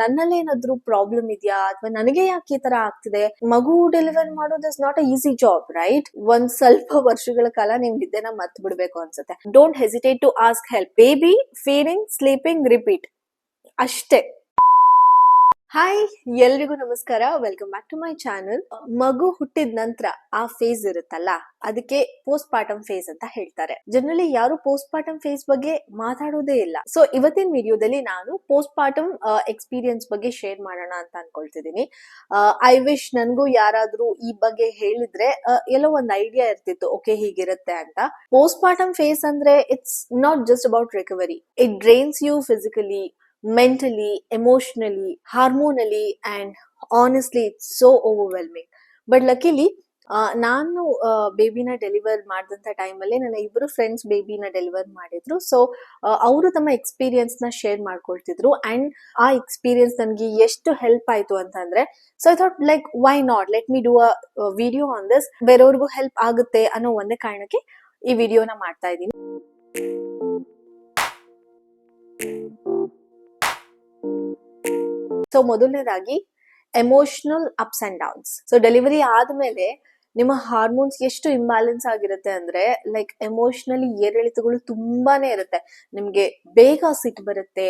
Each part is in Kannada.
ನನ್ನಲ್ಲಿ ಏನಾದ್ರೂ ಪ್ರಾಬ್ಲಮ್ ಇದೆಯಾ ಅಥವಾ ನನಗೆ ಯಾಕೆ ಈ ತರ ಆಗ್ತಿದೆ? ಮಗು ಡೆಲಿವರ್ ಮಾಡೋದು is not a easy job, right? ಒಂದ್ ಸ್ವಲ್ಪ ವರ್ಷಗಳ ಕಾಲ ನಿಮ್ ನಿದ್ದೆನ ಮರ್ತ್ ಬಿಡ್ಬೇಕು ಅನ್ಸುತ್ತೆ. Don't hesitate to ask help. Baby feeding, sleeping, repeat ಅಷ್ಟೇ. ಹಾಯ್, ಎಲ್ರಿಗೂ ನಮಸ್ಕಾರ. Welcome back to my channel. ಮಗು ಹುಟ್ಟಿದ ನಂತರ ಆ ಫೇಸ್ ಇರುತ್ತಲ್ಲ, ಅದಕ್ಕೆ ಪೋಸ್ಟ್ ಪಾರ್ಟಮ್ ಫೇಸ್ ಅಂತ ಹೇಳ್ತಾರೆ. ಜನರಲಿ ಯಾರು ಪೋಸ್ಟ್ ಪಾರ್ಟಮ್ ಫೇಸ್ ಬಗ್ಗೆ ಮಾತಾಡೋದೇ ಇಲ್ಲ. ಸೊ ಇವತ್ತಿನ ವಿಡಿಯೋದಲ್ಲಿ ನಾನು ಪೋಸ್ಟ್ ಪಾರ್ಟಮ್ ಎಕ್ಸ್ಪೀರಿಯನ್ಸ್ ಬಗ್ಗೆ ಶೇರ್ ಮಾಡೋಣ ಅಂತ ಅನ್ಕೊಳ್ತಿದ್ದೀನಿ. ಐ ವಿಶ್ ನನ್ಗೂ ಯಾರಾದ್ರೂ ಈ ಬಗ್ಗೆ ಹೇಳಿದ್ರೆ ಎಲ್ಲೋ ಒಂದ್ ಐಡಿಯಾ ಇರ್ತಿತ್ತು, ಓಕೆ ಹೀಗಿರುತ್ತೆ ಅಂತ. ಪೋಸ್ಟ್ ಪಾರ್ಟಮ್ ಫೇಸ್ ಅಂದ್ರೆ it's not just about recovery. It drains you physically, mentally, emotionally, hormonally, and honestly it's so overwhelming. But luckily ನಾನು ಬೇಬಿನ ಡೆಲಿವರ್ ಮಾಡಿದಂಥ ಟೈಮಲ್ಲಿ ನನ್ನ ಇಬ್ಬರು ಫ್ರೆಂಡ್ಸ್ ಬೇಬಿನ ಡೆಲಿವರ್ ಮಾಡಿದ್ರು. ಸೊ ಅವರು ತಮ್ಮ ಎಕ್ಸ್ಪೀರಿಯನ್ಸ್ ನ ಶೇರ್ ಮಾಡ್ಕೊಳ್ತಿದ್ರು ಅಂಡ್ ಆ ಎಕ್ಸ್ಪೀರಿಯನ್ಸ್ ನನಗೆ ಎಷ್ಟು ಹೆಲ್ಪ್ ಆಯ್ತು ಅಂತಂದ್ರೆ, so I thought like why not let me do a video on this. ಬೇರೆಯವ್ರಿಗೂ ಹೆಲ್ಪ್ ಆಗುತ್ತೆ ಅನ್ನೋ ಒಂದೇ ಕಾರಣಕ್ಕೆ ಈ ವಿಡಿಯೋನ ಮಾಡ್ತಾ ಇದ್ದೀನಿ. ಸೊ ಮೊದಲನೇದಾಗಿ emotional ups and downs. So delivery ಆದ್ಮೇಲೆ ನಿಮ್ಮ ಹಾರ್ಮೋನ್ಸ್ ಎಷ್ಟು ಇಂಬ್ಯಾಲೆನ್ಸ್ ಆಗಿರುತ್ತೆ ಅಂದ್ರೆ, ಲೈಕ್ ಎಮೋಷನಲಿ ಏರಿಳಿತಗಳು ತುಂಬಾನೇ ಇರುತ್ತೆ. ನಿಮ್ಗೆ ಬೇಗ ಸಿಟ್ಟು ಬರುತ್ತೆ,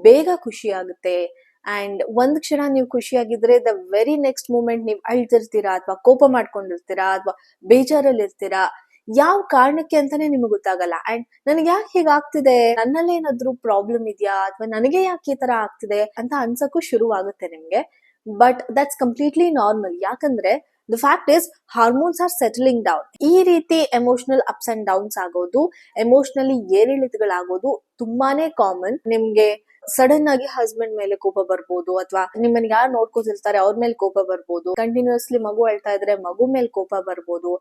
ಬೇಗ ಖುಷಿ ಆಗುತ್ತೆ, ಅಂಡ್ ಒಂದ್ ಕ್ಷಣ ನೀವು ಖುಷಿಯಾಗಿದ್ರೆ ದ ವೆರಿ ನೆಕ್ಸ್ಟ್ ಮೂಮೆಂಟ್ ನೀವು ಅಳ್ತಿರ್ತೀರಾ ಅಥವಾ ಕೋಪ ಮಾಡ್ಕೊಂಡಿರ್ತೀರಾ ಅಥವಾ ಬೇಜಾರಲ್ಲಿ ಇರ್ತೀರಾ. ಯಾವ ಕಾರಣಕ್ಕೆ ಅಂತಾನೆ ನಿಮಗೆ ಗೊತ್ತಾಗಲ್ಲ. ಅಂಡ್ ನನಗೆ ಯಾಕೆ ಹೀಗಾಗ್ತಿದೆ, ನನ್ನಲ್ಲಿ ಏನಾದ್ರೂ ಪ್ರಾಬ್ಲಮ್ ಇದೆಯಾ ಅಥವಾ ನನಗೆ ಯಾಕೆ ಈ ತರ ಆಗ್ತಿದೆ ಅಂತ ಅನ್ಸಕ್ಕೂ ಶುರು ಆಗುತ್ತೆ ನಿಮ್ಗೆ. But that's completely normal. ಯಾಕಂದ್ರೆ the fact is hormones are settling down. ಈ ರೀತಿ ಎಮೋಷನಲ್ ಅಪ್ಸ್ ಅಂಡ್ ಡೌನ್ಸ್ ಆಗೋದು, ಎಮೋಷನಲಿ ಏರಿಳಿತಗಳಾಗೋದು ತುಂಬಾನೇ ಕಾಮನ್. ನಿಮ್ಗೆ ಸಡನ್ ಆಗಿ ಹಸ್ಬೆಂಡ್ ಮೇಲೆ ಕೋಪ ಬರ್ಬೋದು, ಅಥವಾ ನಿಮ್ಮನ್ನ ಯಾರು ನೋಡ್ಕೋತಿರ್ತಾರೆ ಅವ್ರ ಮೇಲೆ ಕೋಪ ಬರ್ಬೋದು. ಕಂಟಿನ್ಯೂಸ್ಲಿ ಮಗು ಅಳ್ತಾ ಇದ್ರೆ ಮಗು ಮೇಲೆ ಕೋಪ ಬರ್ಬೋದು.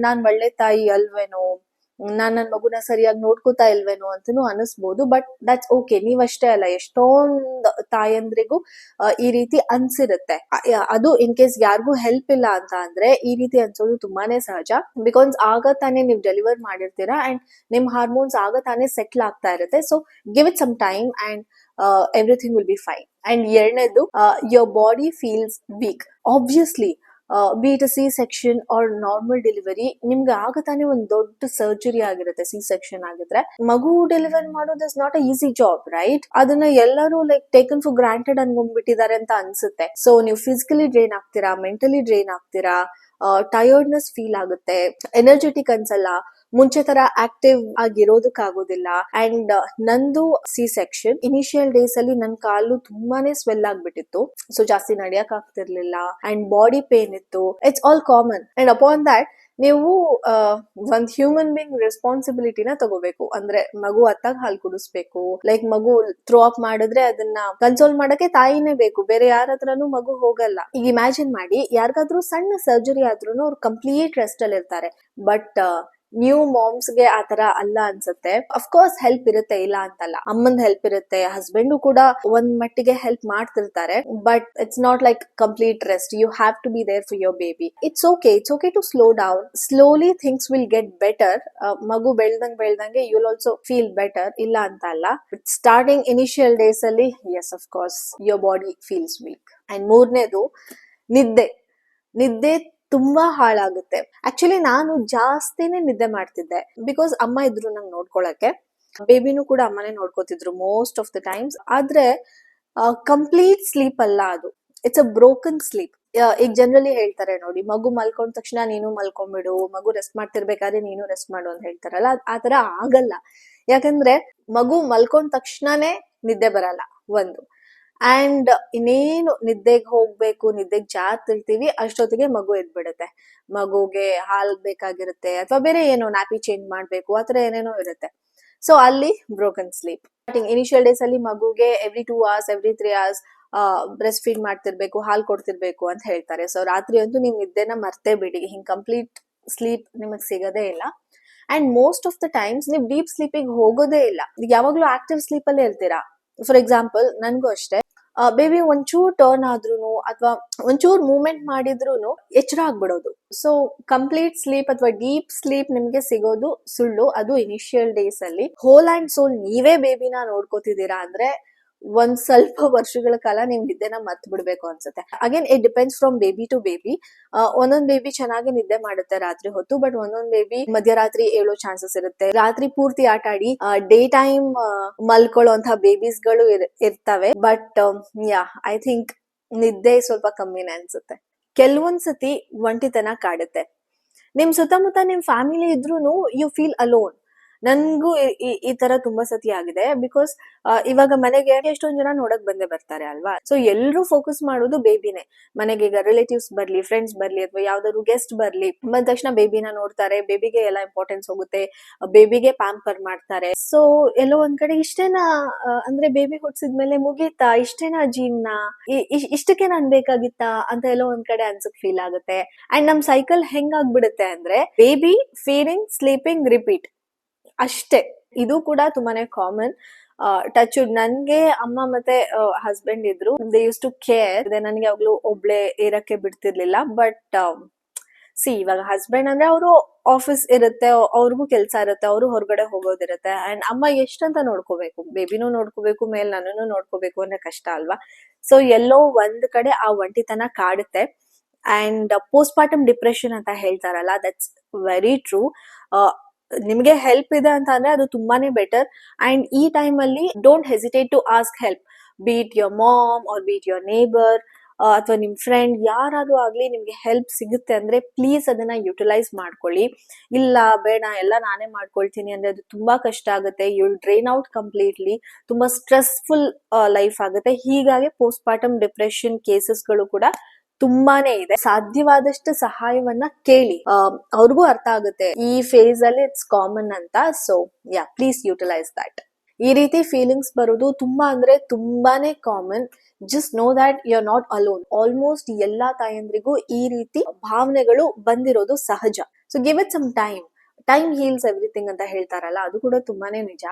ನಾನ್ ಒಳ್ಳೆ ತಾಯಿ ಅಲ್ವೇನೋ, ನಾನ್ ನನ್ ಮಗುನ ಸರಿಯಾಗಿ ನೋಡ್ಕೋತಾ ಇಲ್ವೇನೋ ಅಂತಾನು ಅನಿಸ್ಬೋದು. But that's okay. ನೀವಷ್ಟೇ ಅಲ್ಲ, ಎಷ್ಟೊಂದ್ ತಾಯಂದ್ರಿಗೂ ಈ ರೀತಿ ಅನ್ಸಿರುತ್ತೆ. ಅದು ಇನ್ ಕೇಸ್ ಯಾರಿಗೂ ಹೆಲ್ಪ್ ಇಲ್ಲ ಅಂತ ಅಂದ್ರೆ ಈ ರೀತಿ ಅನ್ಸೋದು ತುಂಬಾನೇ ಸಹಜ. ಬಿಕಾಸ್ ಆಗ ತಾನೇ ನೀವು ಡೆಲಿವರ್ ಮಾಡಿರ್ತೀರಾ ಅಂಡ್ ನಿಮ್ ಹಾರ್ಮೋನ್ಸ್ ಆಗ ತಾನೇ ಸೆಟ್ಲ್ ಆಗ್ತಾ ಇರುತ್ತೆ. So give it some time and everything will be fine. And ಎರಡನೇದು, your body feels weak. Obviously, be it a C-section or normal delivery, ನಿಮ್ಗೆ ಆಗತಾನೆ ಒಂದ್ ದೊಡ್ಡ ಸರ್ಜರಿ ಆಗಿರುತ್ತೆ. C-section ಆಗಿದ್ರೆ ಮಗು ಡೆಲಿವರ್ ಮಾಡೋದು is not a easy job, right? ಅದನ್ನ ಎಲ್ಲರೂ ಲೈಕ್ ಟೇಕನ್ ಫಾರ್ ಗ್ರಾಂಟೆಡ್ ಅನ್ಕೊಂಡ್ಬಿಟ್ಟಿದ್ದಾರೆ ಅಂತ ಅನ್ಸುತ್ತೆ. ಸೊ ನೀವು ಫಿಸಿಕಲಿ ಡ್ರೈನ್ ಆಗ್ತೀರಾ, ಮೆಂಟಲಿ ಡ್ರೈನ್ ಆಗ್ತೀರಾ, ಟಯರ್ಡ್ನೆಸ್ ಫೀಲ್ ಆಗುತ್ತೆ, ಎನರ್ಜೆಟಿಕ್ ಅನ್ಸಲ್ಲ, ಮುಂಚೆ ತರ ಆಕ್ಟಿವ್ ಆಗಿರೋದಕ್ಕಾಗೋದಿಲ್ಲ. ಅಂಡ್ ನಂದು C-section ಇನಿಷಿಯಲ್ ಡೇಸ್ ಅಲ್ಲಿ ನನ್ ಕಾಲು ತುಂಬಾನೇ ಸ್ವೆಲ್ ಆಗ್ಬಿಟ್ಟಿತ್ತು. ಸೊ ಜಾಸ್ತಿ ನಡಿಯಕ್ ಆಗ್ತಿರ್ಲಿಲ್ಲ ಅಂಡ್ ಬಾಡಿ ಪೇನ್ ಇತ್ತು. It's all common. And upon that ನೀವು ಒಂದ್ ಹ್ಯೂಮನ್ ಬೀಂಗ್ ರೆಸ್ಪಾನ್ಸಿಬಿಲಿಟಿನ ತಗೋಬೇಕು. ಅಂದ್ರೆ ಮಗು ಅತ್ತಾಗ ಹಾಲು ಕುಡಿಸ್ಬೇಕು. ಲೈಕ್ ಮಗು ಥ್ರೋ ಅಪ್ ಮಾಡಿದ್ರೆ ಅದನ್ನ ಕನ್ಸೋಲ್ ಮಾಡಕ್ಕೆ ತಾಯಿನೇ ಬೇಕು, ಬೇರೆ ಯಾರ ಹತ್ರನೂ ಮಗು ಹೋಗಲ್ಲ. ಈಗ ಇಮ್ಯಾಜಿನ್ ಮಾಡಿ, ಯಾರಿಗಾದ್ರೂ ಸಣ್ಣ ಸರ್ಜರಿ ಆದ್ರೂ ಅವ್ರು ಕಂಪ್ಲೀಟ್ ರೆಸ್ಟ್ ಅಲ್ಲಿ ಇರ್ತಾರೆ. ಬಟ್ ನ್ಯೂ ಮಾಮ್ಸ್ ಗೆ ಆತರ ಅಲ್ಲ ಅನ್ಸುತ್ತೆ. ಅಫ್ಕೋರ್ಸ್ ಹೆಲ್ಪ್ ಇರುತ್ತೆ, ಇಲ್ಲ ಅಂತಲ್ಲ. ಅಮ್ಮಂದ್ ಹೆಲ್ಪ್ ಇರುತ್ತೆ, ಹಸ್ಬೆಂಡ್ ಕೂಡ ಒಂದ್ ಮಟ್ಟಿಗೆ ಹೆಲ್ಪ್ ಮಾಡ್ತಿರ್ತಾರೆ. But it's not like complete rest. You have to be there for your baby. It's okay to slow down. Slowly things will get better. ಮಗು ಬೆಳ್ದಂಗೆ you will also feel better, ಇಲ್ಲ ಅಂತ ಅಲ್ಲ. ಸ್ಟಾರ್ಟಿಂಗ್ ಇನಿಷಿಯಲ್ ಡೇಸ್ ಅಲ್ಲಿ as of course your body feels weak. And ಮೂರನೇದು, ನಿದ್ದೆ ತುಂಬಾ ಹಾಳಾಗುತ್ತೆ. ಆಕ್ಚುಲಿ ನಾನು ಜಾಸ್ತಿನೇ ನಿದ್ದೆ ಮಾಡ್ತಿದ್ದೆ, ಬಿಕಾಸ್ ಅಮ್ಮ ಇದ್ರು ನಂಗೆ ನೋಡ್ಕೊಳಕ್ಕೆ. ಬೇಬಿನೂ ಕೂಡ ಅಮ್ಮನೇ ನೋಡ್ಕೋತಿದ್ರು ಮೋಸ್ಟ್ ಆಫ್ ದ ಟೈಮ್ಸ್. ಆದ್ರೆ ಕಂಪ್ಲೀಟ್ ಸ್ಲೀಪ್ ಅಲ್ಲ ಅದು, ಇಟ್ಸ್ ಅ ಬ್ರೋಕನ್ ಸ್ಲೀಪ್. ಈಗ ಜನರಲಿ ಹೇಳ್ತಾರೆ ನೋಡಿ, ಮಗು ಮಲ್ಕೊಂಡ ತಕ್ಷಣ ನೀನು ಮಲ್ಕೊಂಡ್ಬಿಡು, ಮಗು ರೆಸ್ಟ್ ಮಾಡ್ತಿರ್ಬೇಕಾದ್ರೆ ನೀನು ರೆಸ್ಟ್ ಮಾಡು ಅಂತ ಹೇಳ್ತಾರಲ್ಲ, ಆತರ ಆಗಲ್ಲ. ಯಾಕಂದ್ರೆ ಮಗು ಮಲ್ಕೊಂಡ ತಕ್ಷಣನೇ ನಿದ್ದೆ ಬರಲ್ಲ ಒಂದು. ಅಂಡ್ ಇನ್ನೇನು ನಿದ್ದೆಗೆ ಹೋಗ್ಬೇಕು, ನಿದ್ದೆಗೆ ಜಾರ್ತಿರ್ತೀವಿ, ಅಷ್ಟೊತ್ತಿಗೆ ಮಗು ಎದ್ಬಿಡುತ್ತೆ. ಮಗುಗೆ ಹಾಲ್ ಬೇಕಾಗಿರುತ್ತೆ ಅಥವಾ ಬೇರೆ ಏನೋ ನ್ಯಾಪಿ ಚೇಂಜ್ ಮಾಡ್ಬೇಕು, ಆತರ ಏನೇನೋ ಇರುತ್ತೆ. ಸೊ ಅಲ್ಲಿ ಬ್ರೋಕನ್ ಸ್ಲೀಪ್. ಇನಿಷಿಯಲ್ ಡೇಸ್ ಅಲ್ಲಿ ಮಗುಗೆ every 2 hours, every 3 hours breast feed ಮಾಡ್ತಿರ್ಬೇಕು, ಹಾಲ್ ಕೊಡ್ತಿರ್ಬೇಕು ಅಂತ ಹೇಳ್ತಾರೆ. ಸೊ ರಾತ್ರಿ ಅಂತೂ ನೀವು ನಿದ್ದೆನ ಮರ್ತೇ ಬಿಡಿ, ಹಿಂಗ್ ಕಂಪ್ಲೀಟ್ ಸ್ಲೀಪ್ ನಿಮಗ್ ಸಿಗೋದೇ ಇಲ್ಲ. And most of the times ನೀವು ಡೀಪ್ ಸ್ಲೀಪಿಗೆ ಹೋಗೋದೇ ಇಲ್ಲ. ಯಾವಾಗ್ಲೂ ಆಕ್ಟಿವ್ ಸ್ಲೀಪ್ ಅಲ್ಲೇ ಇರ್ತೀರಾ. ಫಾರ್ ಎಕ್ಸಾಂಪಲ್ ನನ್ಗೂ ಅಷ್ಟೇ, ಬೇಬಿ ಒಂಚೂರ್ ಟರ್ನ್ ಆದ್ರೂನು ಅಥವಾ ಒಂಚೂರ್ ಮೂವ್ಮೆಂಟ್ ಮಾಡಿದ್ರೂನು ಎಚ್ಚರ ಆಗ್ಬಿಡೋದು. ಸೊ ಕಂಪ್ಲೀಟ್ ಸ್ಲೀಪ್ ಅಥವಾ ಡೀಪ್ ಸ್ಲೀಪ್ ನಿಮ್ಗೆ ಸಿಗೋದು ಸುಳ್ಳು. ಅದು ಇನಿಷಿಯಲ್ ಡೇಸ್ ಅಲ್ಲಿ. ಹೋಲ್ ಅಂಡ್ ಸೋಲ್ ನೀವೇ ಬೇಬಿನ ನೋಡ್ಕೋತಿದ್ದೀರಾ ಅಂದ್ರೆ ಒಂದ್ ಸ್ವಲ್ಪ ವರ್ಷಗಳ ಕಾಲ ನೀವು ನಿದ್ದೆನ ಮರ್ತ್ ಬಿಡ್ಬೇಕು ಅನ್ಸುತ್ತೆ. Again it depends from baby to baby. ಒಂದೊಂದ್ ಬೇಬಿ ಚೆನ್ನಾಗಿ ನಿದ್ದೆ ಮಾಡುತ್ತೆ ರಾತ್ರಿ ಹೊತ್ತು, ಬಟ್ ಒಂದೊಂದ್ ಬೇಬಿ ಮಧ್ಯರಾತ್ರಿ ಏಳೋ ಚಾನ್ಸಸ್ ಇರುತ್ತೆ. ರಾತ್ರಿ ಪೂರ್ತಿ ಆಟ ಆಡಿ ಡೇ ಟೈಮ್ ಮಲ್ಕೊಳ್ಳುವಂತಹ ಬೇಬೀಸ್ ಗಳು ಇರ್ತವೆ. ಬಟ್ ಯಾ, ಐ ಥಿಂಕ್ ನಿದ್ದೆ ಸ್ವಲ್ಪ ಕಮ್ಮಿನೇ ಅನ್ಸುತ್ತೆ. ಕೆಲವೊಂದ್ಸತಿ ಒಂಟಿತನ ಕಾಡುತ್ತೆ. ನಿಮ್ ಸುತ್ತಮುತ್ತ ನಿಮ್ ಫ್ಯಾಮಿಲಿ ಇದ್ರೂನು ಯು ಫೀಲ್ ಅಲೋನ್. ನನ್ಗೂ ಈ ತರ ತುಂಬಾ ಸತಿ ಆಗಿದೆ. ಬಿಕಾಸ್ ಇವಾಗ ಮನೆಗೆ ಎಷ್ಟೊಂದ್ ಜನ ನೋಡಕ್ ಬಂದೇ ಬರ್ತಾರೆ ಅಲ್ವಾ. ಸೊ ಎಲ್ರು ಫೋಕಸ್ ಮಾಡೋದು ಬೇಬಿನೇ. ಮನೆಗೆ ಈಗ ರಿಲೇಟಿವ್ಸ್ ಬರ್ಲಿ, ಫ್ರೆಂಡ್ಸ್ ಬರ್ಲಿ, ಅಥವಾ ಯಾವ್ದಾದ್ರು ಗೆಸ್ಟ್ ಬರ್ಲಿ, ಬಂದ ತಕ್ಷಣ ಬೇಬಿನ ನೋಡ್ತಾರೆ, ಬೇಬಿಗೆ ಎಲ್ಲ ಇಂಪಾರ್ಟೆನ್ಸ್ ಹೋಗುತ್ತೆ, ಬೇಬಿಗೆ ಪ್ಯಾಂಪರ್ ಮಾಡ್ತಾರೆ. ಸೊ ಎಲ್ಲೋ ಒಂದ್ ಕಡೆ ಇಷ್ಟೇನಾ, ಅಂದ್ರೆ ಬೇಬಿ ಹುಟ್ಸಿದ್ಮೇಲೆ ಮುಗೀತಾ, ಇಷ್ಟೇನಾ ಜೀವನ, ಇಷ್ಟಕ್ಕೆ ನಾನ್ ಬೇಕಾಗಿತ್ತಾ ಅಂತ ಎಲ್ಲೋ ಒಂದ್ ಕಡೆ ಅನ್ಸಕ್ ಫೀಲ್ ಆಗುತ್ತೆ. ಅಂಡ್ ನಮ್ ಸೈಕಲ್ ಹೆಂಗಾಗ್ಬಿಡುತ್ತೆ ಅಂದ್ರೆ ಬೇಬಿ, ಫೀಡಿಂಗ್, ಸ್ಲೀಪಿಂಗ್, ರಿಪೀಟ್ ಅಷ್ಟೇ. ಇದು ಕೂಡ ತುಂಬಾನೇ ಕಾಮನ್. ಟಚ್ ನನ್ಗೆ ಅಮ್ಮ ಮತ್ತೆ ಹಸ್ಬೆಂಡ್ ಇದ್ರು. They use to care. ನನ್ಗೆ ಯಾವಾಗ್ಲೂ ಒಬ್ಳೆ ಇರಕ್ಕೆ ಬಿಡ್ತಿರ್ಲಿಲ್ಲ. ಬಟ್ ಇವಾಗ ಹಸ್ಬೆಂಡ್ ಅಂದ್ರೆ ಅವರು ಆಫೀಸ್ ಇರುತ್ತೆ, ಅವ್ರಿಗೂ ಕೆಲ್ಸ ಇರುತ್ತೆ, ಅವರು ಹೊರಗಡೆ ಹೋಗೋದಿರುತ್ತೆ. ಅಂಡ್ ಅಮ್ಮ ಎಷ್ಟಂತ ನೋಡ್ಕೋಬೇಕು, ಬೇಬಿನೂ ನೋಡ್ಕೋಬೇಕು, ಮೇಲ್ ನನ್ನನ್ನು ನೋಡ್ಕೋಬೇಕು ಅಂದ್ರೆ ಕಷ್ಟ ಅಲ್ವಾ. ಸೊ ಎಲ್ಲೋ ಒಂದ್ ಕಡೆ ಆ ಒಂಟಿತನ ಕಾಡುತ್ತೆ. ಅಂಡ್ ಪೋಸ್ಟ್ ಪಾರ್ಟಮ್ ಡಿಪ್ರೆಷನ್ ಅಂತ ಹೇಳ್ತಾರಲ್ಲ, ದಟ್ಸ್ ವೆರಿ ಟ್ರೂ. ನಿಮ್ಗೆ ಹೆಲ್ಪ್ ಇದೆ ಅಂತ ಅಂದ್ರೆ ಅದು ತುಂಬಾನೇ ಬೆಟರ್. ಅಂಡ್ ಈ ಟೈಮ್ ಅಲ್ಲಿ don't hesitate to ask help, be it your mom or be it your neighbour ಅಥವಾ ನಿಮ್ ಫ್ರೆಂಡ್, ಯಾರಾದ್ರೂ ಆಗ್ಲಿ ನಿಮ್ಗೆ ಹೆಲ್ಪ್ ಸಿಗುತ್ತೆ ಅಂದ್ರೆ ಪ್ಲೀಸ್ ಅದನ್ನ ಯುಟಿಲೈಸ್ ಮಾಡ್ಕೊಳ್ಳಿ. ಇಲ್ಲ ಬೇಡ ಎಲ್ಲ ನಾನೇ ಮಾಡ್ಕೊಳ್ತೀನಿ ಅಂದ್ರೆ ಅದು ತುಂಬಾ ಕಷ್ಟ ಆಗುತ್ತೆ. You will drain out completely. ತುಂಬಾ ಸ್ಟ್ರೆಸ್ಫುಲ್ ಲೈಫ್ ಆಗುತ್ತೆ. ಹೀಗಾಗಿ ಪೋಸ್ಟ್ ಪಾರ್ಟಮ್ ಡಿಪ್ರೆಷನ್ ಕೇಸಸ್ಗಳು ಕೂಡ ತುಂಬಾನೇ ಇದೆ. ಸಾಧ್ಯವಾದಷ್ಟು ಸಹಾಯವನ್ನ ಕೇಳಿ, ಅವ್ರಿಗೂ ಅರ್ಥ ಆಗುತ್ತೆ ಈ ಫೇಸ್ ಅಲ್ಲಿ ಇಟ್ಸ್ ಕಾಮನ್ ಅಂತ. So yeah, please utilise that. ಈ ರೀತಿ ಫೀಲಿಂಗ್ಸ್ ಬರೋದು ತುಂಬಾ ಅಂದ್ರೆ ತುಂಬಾನೇ common. Just know that you are not alone. Almost ಎಲ್ಲಾ ತಾಯಂದ್ರಿಗೂ ಈ ರೀತಿ ಭಾವನೆಗಳು ಬಂದಿರೋದು ಸಹಜ. So give it some time. Time heals everything ಅಂತ ಹೇಳ್ತಾರಲ್ಲ, ಅದು ಕೂಡ ತುಂಬಾನೇ ನಿಜ.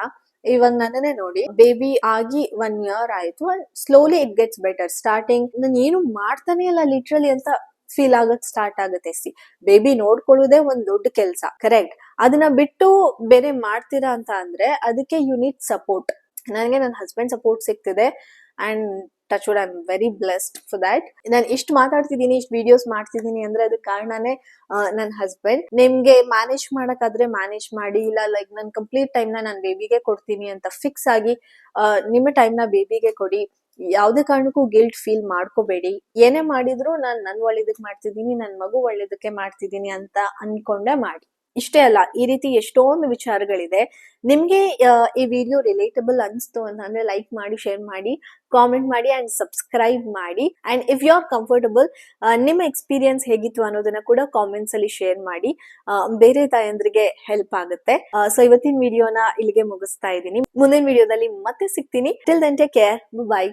ಇವಾಗ ನನ್ನನ್ನೇ ನೋಡಿ, ಬೇಬಿ ಆಗಿ 1 year ಆಯ್ತು and slowly it gets better. Starting ನಾನು ಏನು ಮಾಡ್ತಾನೆ ಇಲ್ಲ ಲಿಟ್ರಲಿ ಅಂತ ಫೀಲ್ ಆಗಕ್ ಸ್ಟಾರ್ಟ್ ಆಗುತ್ತೆ. ಬೇಬಿ ನೋಡ್ಕೊಳ್ಳೋದೇ ಒಂದ್ ದೊಡ್ಡ ಕೆಲ್ಸ, ಕರೆಕ್ಟ್? ಅದನ್ನ ಬಿಟ್ಟು ಬೇರೆ ಮಾಡ್ತೀರಾ ಅಂತ ಅಂದ್ರೆ ಅದಕ್ಕೆ ಯು ನೀಡ್ ಸಪೋರ್ಟ್. ನನಗೆ ನನ್ನ ಹಸ್ಬೆಂಡ್ ಸಪೋರ್ಟ್ ಸಿಗ್ತಿದೆ and touch wood, I am very blessed for that. ನಾನು ಇಷ್ಟು ಮಾತಾಡ್ತಿದ್ದೀನಿ, ಇಷ್ಟು ವಿಡಿಯೋಸ್ ಮಾಡ್ತಿದ್ದೀನಿ ಅಂದ್ರೆ ಅದಕ್ಕೆ ಕಾರಣನೇ ನನ್ನ ಹಸ್ಬೆಂಡ್. ನಿಮ್ಗೆ ಮ್ಯಾನೇಜ್ ಮಾಡಕ್ಕಾದ್ರೆ ಮ್ಯಾನೇಜ್ ಮಾಡಿ, ಇಲ್ಲ ಲೈಕ್ ನನ್ ಕಂಪ್ಲೀಟ್ ಟೈಮ್ ನ ನಾನು ಬೇಬಿಗೆ ಕೊಡ್ತೀನಿ ಅಂತ ಫಿಕ್ಸ್ ಆಗಿ ನಿಮ್ಮ ಟೈಮ್ ನ ಬೇಬಿಗೆ ಕೊಡಿ. ಯಾವ್ದೇ ಕಾರಣಕ್ಕೂ ಗಿಲ್ಟ್ ಫೀಲ್ ಮಾಡ್ಕೋಬೇಡಿ. ಏನೇ ಮಾಡಿದ್ರು ನಾನು ನನ್ ಒಳ್ಳೇದಕ್ಕೆ ಮಾಡ್ತಿದ್ದೀನಿ, ನನ್ ಮಗು ಒಳ್ಳೇದಕ್ಕೆ ಮಾಡ್ತಿದ್ದೀನಿ ಅಂತ ಅನ್ಕೊಂಡೆ ಮಾಡಿ. ಇಷ್ಟೇ ಅಲ್ಲ, ಈ ರೀತಿ ಎಷ್ಟೊಂದು ವಿಚಾರಗಳಿದೆ. ನಿಮ್ಗೆ ಈ ವಿಡಿಯೋ ರಿಲೇಟಬಲ್ ಅನ್ಸ್ತು ಅಂತಂದ್ರೆ ಲೈಕ್ ಮಾಡಿ, ಶೇರ್ ಮಾಡಿ, ಕಾಮೆಂಟ್ ಮಾಡಿ ಅಂಡ್ ಸಬ್ಸ್ಕ್ರೈಬ್ ಮಾಡಿ. And if you are comfortable, ನಿಮ್ಮ ಎಕ್ಸ್ಪೀರಿಯನ್ಸ್ ಹೇಗಿತ್ತು ಅನ್ನೋದನ್ನ ಕೂಡ ಕಾಮೆಂಟ್ಸ್ ಅಲ್ಲಿ ಶೇರ್ ಮಾಡಿ. ಬೇರೆ ತಾಯಂದ್ರಿಗೆ ಹೆಲ್ಪ್ ಆಗುತ್ತೆ. ಸೊ ಇವತ್ತಿನ ವಿಡಿಯೋನ ಇಲ್ಲಿಗೆ ಮುಗಿಸ್ತಾ ಇದ್ದೀನಿ. ಮುಂದಿನ ವಿಡಿಯೋದಲ್ಲಿ ಮತ್ತೆ ಸಿಗ್ತೀನಿ. Till then take care, by.